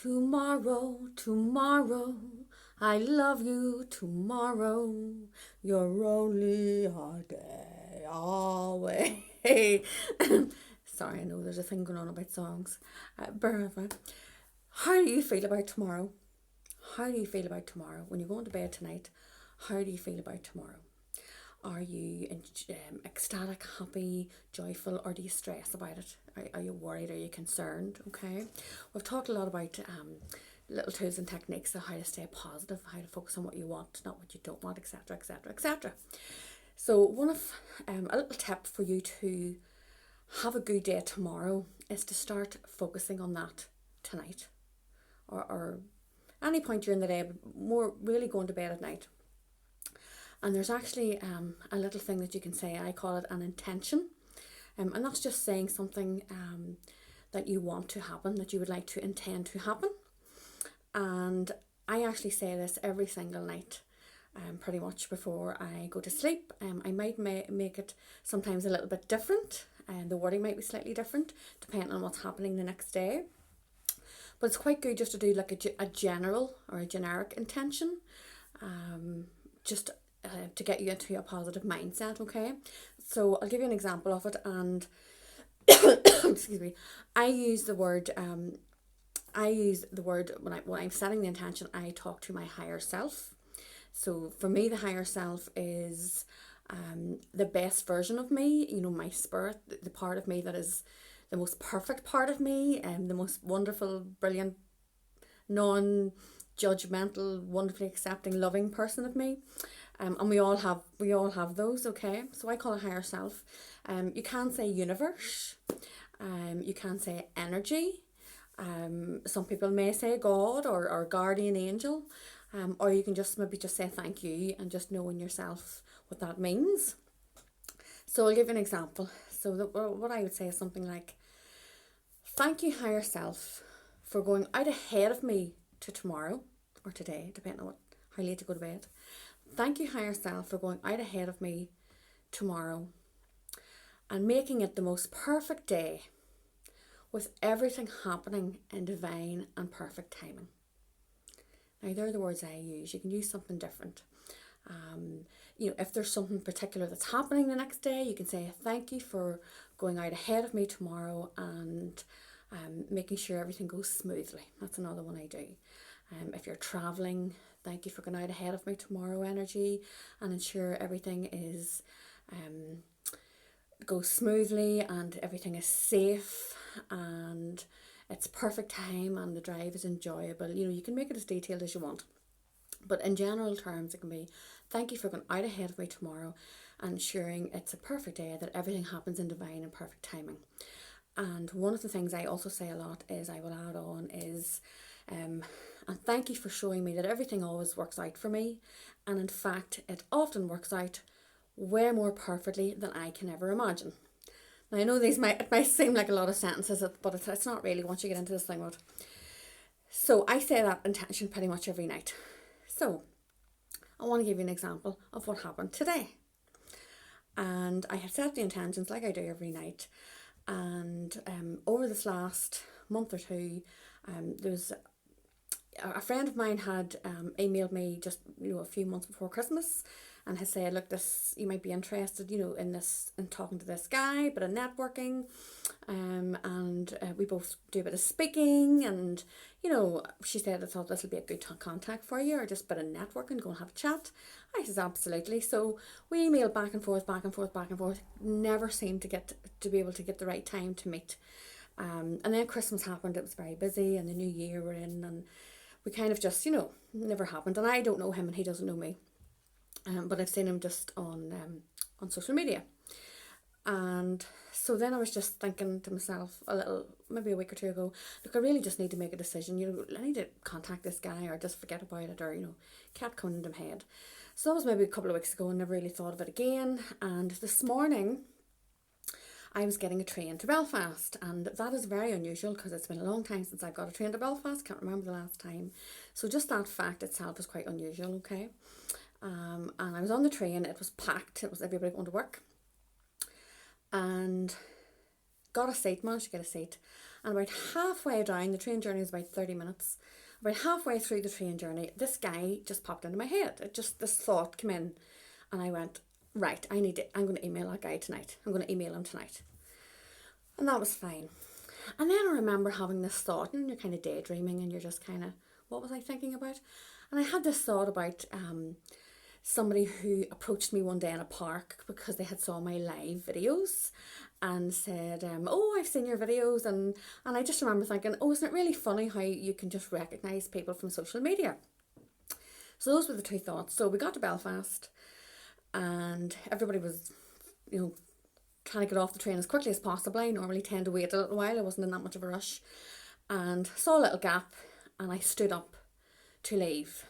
Tomorrow, tomorrow, I love you tomorrow. You're only a day away. Sorry, I know there's a thing going on about songs. Bear with me. How do you feel about tomorrow? How do you feel about tomorrow? When you're going to bed tonight, how do you feel about tomorrow? Are you ecstatic, happy, joyful, or do you stress about it? Are you worried? Are you concerned? Okay. We've talked a lot about little tools and techniques of how to stay positive, how to focus on what you want, not what you don't want, etc., etc., etc. So one of a little tip for you to have a good day tomorrow is to start focusing on that tonight, or any point during the day, but more really going to bed at night. And there's actually a little thing that you can say. I call it an intention. And that's just saying something that you want to happen, that you would like to intend to happen. And I actually say this every single night, pretty much before I go to sleep. I might make it sometimes a little bit different, and the wording might be slightly different depending on what's happening the next day. But it's quite good just to do like a general or a generic intention, just to get you into a positive mindset, okay? So I'll give you an example of it, and excuse me, I use the word when I'm setting the intention. I talk to my higher self. So for me, the higher self is the best version of me, my spirit, the part of me that is the most perfect part of me, and the most wonderful, brilliant, non-judgmental, wonderfully accepting, loving person of me. And we all have those, okay? So I call it higher self. You can say universe. You can say energy. Some people may say God or guardian angel. Or you can just maybe just say thank you and just know in yourself what that means. So I'll give you an example. So what I would say is something like, thank you, higher self, for going out ahead of me to tomorrow or today, depending on how late you go to bed. Thank you, higher self, for going out ahead of me tomorrow and making it the most perfect day with everything happening in divine and perfect timing. Now, they're the words I use. You can use something different. If there's something particular that's happening the next day, you can say, thank you for going out ahead of me tomorrow and making sure everything goes smoothly. That's another one I do. If you're traveling, thank you for going out ahead of me tomorrow energy and ensure everything is goes smoothly and everything is safe and it's perfect time and the drive is enjoyable. You can make it as detailed as you want. But in general terms, it can be, thank you for going out ahead of me tomorrow and ensuring it's a perfect day, that everything happens in divine and perfect timing. And one of the things I also say a lot is, I will add on is, and thank you for showing me that everything always works out for me. And in fact, it often works out way more perfectly than I can ever imagine. Now, I know it might seem like a lot of sentences, but it's not really once you get into this thing mode. So I say that intention pretty much every night. So I want to give you an example of what happened today. And I have set the intentions like I do every night. And over this last month or two, there was a friend of mine had emailed me just a few months before Christmas and has said, look, you might be interested in talking to this guy, but in networking, and we both do a bit of speaking, and she said, I thought this would be a good contact for you, or just a bit of networking, go and have a chat. I said, absolutely. So we emailed back and forth, never seemed to be able to get the right time to meet. And then Christmas happened, it was very busy, and the new year we're in, and we kind of just, never happened. And I don't know him and he doesn't know me. But I've seen him just on social media. And so then I was just thinking to myself maybe a week or two ago, look, I really just need to make a decision. I need to contact this guy or just forget about it, or, kept coming into my head. So that was maybe a couple of weeks ago and never really thought of it again. And this morning, I was getting a train to Belfast, and that is very unusual because it's been a long time since I've got a train to Belfast. Can't remember the last time. So just that fact itself is quite unusual, okay? And I was on the train, it was packed, it was everybody going to work, and managed to get a seat, And about halfway down, the train journey is about 30 minutes. About halfway through the train journey, this guy just popped into my head. This thought came in, and I went, right, I'm going to email that guy tonight. I'm going to email him tonight. And that was fine. And then I remember having this thought, and you're kind of daydreaming, and you're just kind of, what was I thinking about? And I had this thought about somebody who approached me one day in a park because they had saw my live videos and said, oh, I've seen your videos. And I just remember thinking, oh, isn't it really funny how you can just recognise people from social media? So those were the two thoughts. So we got to Belfast, and everybody was, trying to get off the train as quickly as possible. I normally tend to wait a little while. I wasn't in that much of a rush. And saw a little gap, and I stood up to leave.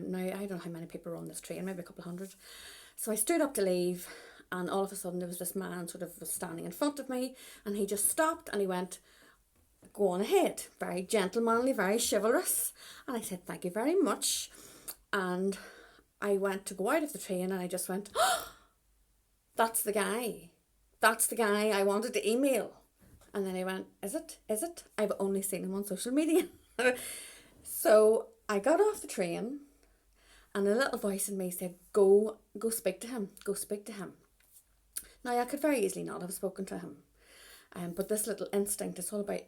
Now, I don't know how many people were on this train, maybe a couple of hundred. So I stood up to leave, and all of a sudden there was this man sort of was standing in front of me, and he just stopped and he went, go on ahead. Very gentlemanly, very chivalrous. And I said, thank you very much. And I went to go out of the train, and I just went, oh, that's the guy. That's the guy I wanted to email. And then he went, is it? I've only seen him on social media. So I got off the train, and a little voice in me said, go speak to him. Go speak to him. Now, I could very easily not have spoken to him. But this little instinct, it's all about,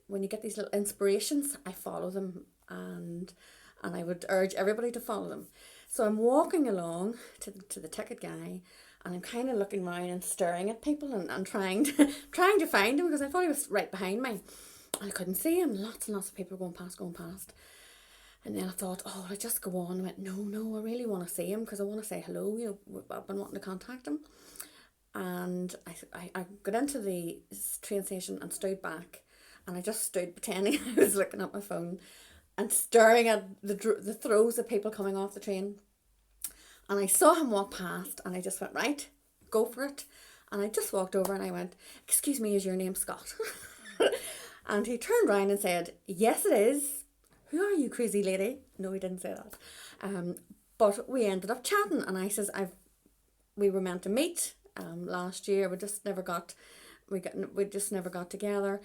when you get these little inspirations, I follow them, and I would urge everybody to follow them. So I'm walking along to the ticket guy, and I'm kind of looking around and staring at people and trying to find him, because I thought he was right behind me. I couldn't see him. Lots and lots of people going past. And then I thought, oh, I'll just go on. I went, no, I really want to see him, because I want to say hello. I've been wanting to contact him. And I got into the train station and stood back, and I just stood pretending I was looking at my phone and staring at the throes of people coming off the train. And I saw him walk past, and I just went, right, go for it. And I just walked over and I went, excuse me, is your name Scott? And he turned around and said, yes, it is. Who are you, crazy lady? No, he didn't say that. But we ended up chatting, and I says, we were meant to meet last year. We just never got together.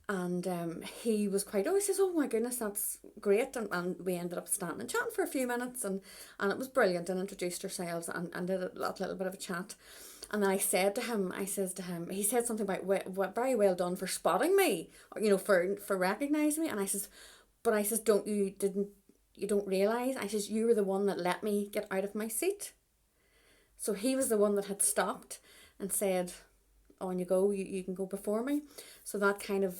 And he was quite, he says, oh my goodness, that's great. And we ended up standing and chatting for a few minutes, and it was brilliant, and introduced ourselves and did a little bit of a chat. And then I said to him, he said something about, very well done for spotting me, for recognising me. And I says, you don't realise? I says, you were the one that let me get out of my seat. So he was the one that had stopped and said, on you go, you can go before me. So that kind of,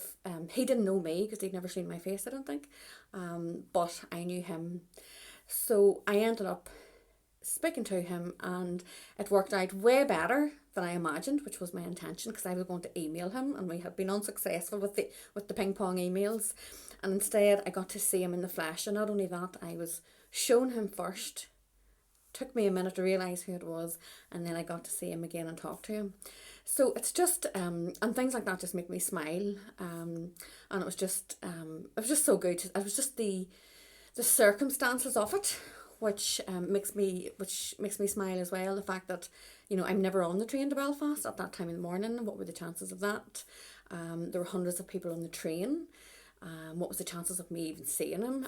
he didn't know me because he'd never seen my face, I don't think. But I knew him. So I ended up speaking to him, and it worked out way better than I imagined, which was my intention, because I was going to email him, and we had been unsuccessful with the ping pong emails. And instead I got to see him in the flesh. And not only that, I was shown him first. Took me a minute to realise who it was, and then I got to see him again and talk to him. So it's just, and things like that just make me smile. And it was just so good. It was just the circumstances of it, which makes me smile as well. The fact that, I'm never on the train to Belfast at that time in the morning. What were the chances of that? There were hundreds of people on the train. What was the chances of me even seeing him?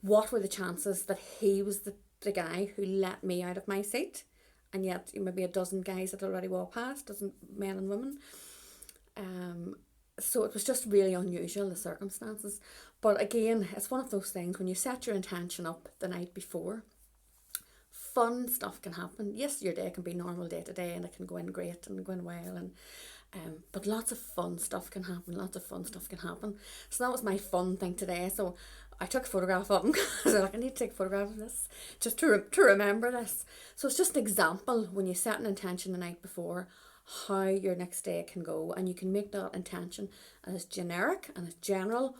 What were the chances that he was the guy who let me out of my seat? And yet maybe a dozen guys had already walked past, dozen men and women. So it was just really unusual, the circumstances. But again, it's one of those things, when you set your intention up the night before, fun stuff can happen. Yes, your day can be normal day to day, and it can go in great and go in well, and but lots of fun stuff can happen. So that was my fun thing today. So I took a photograph of him, because I need to take a photograph of this just to remember this. So it's just an example, when you set an intention the night before, how your next day can go. And you can make that intention as generic and as general,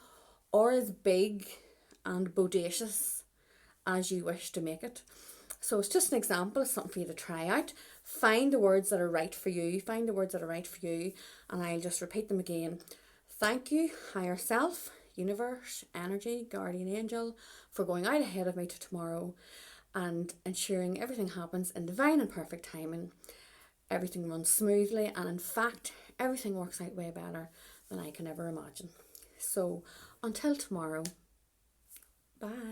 or as big and bodacious as you wish to make it. So it's just an example. It's something for you to try out. Find the words that are right for you. And I'll just repeat them again. Thank you, higher self, universe, energy, guardian angel, for going out ahead of me to tomorrow and ensuring everything happens in divine and perfect timing. Everything runs smoothly, and in fact, everything works out way better than I can ever imagine. So until tomorrow, bye.